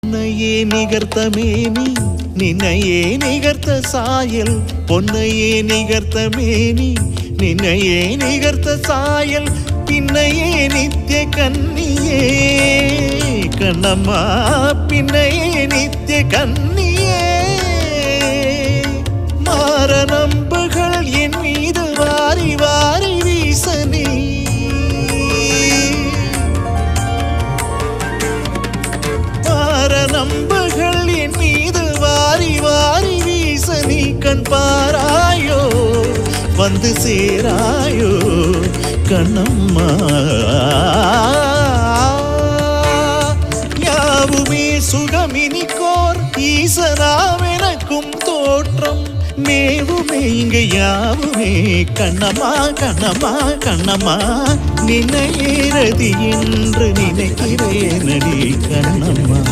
பொன்னையே நிகர்த்த மேனி நின்னையே நிகர்த்த சாயல் பொன்னையே நிகர்த்த மேனி நின்னையே நிகர்த்த சாயல் பின்னையே நித்திய கன்னியே கண்ணம்மா பின்னையே நித்திய கன்னியே மாற நம்புகள் என் மீது வாரி வாரி வீசனி நம்புகள் என் மீது வாரி வாரி வீசனி கண் பாராயோ வந்து சேராயோ கண்ணம்மா யாவுமே சுகமினிக்கோர் ஈசனாவெனக்கும் தோற்றம் மேவுமே இங்க யாவுமே கண்ணம்மா கண்ணம்மா கண்ணம்மா நினையேறதி என்று நினைக்கிறேனடி கண்ணம்மா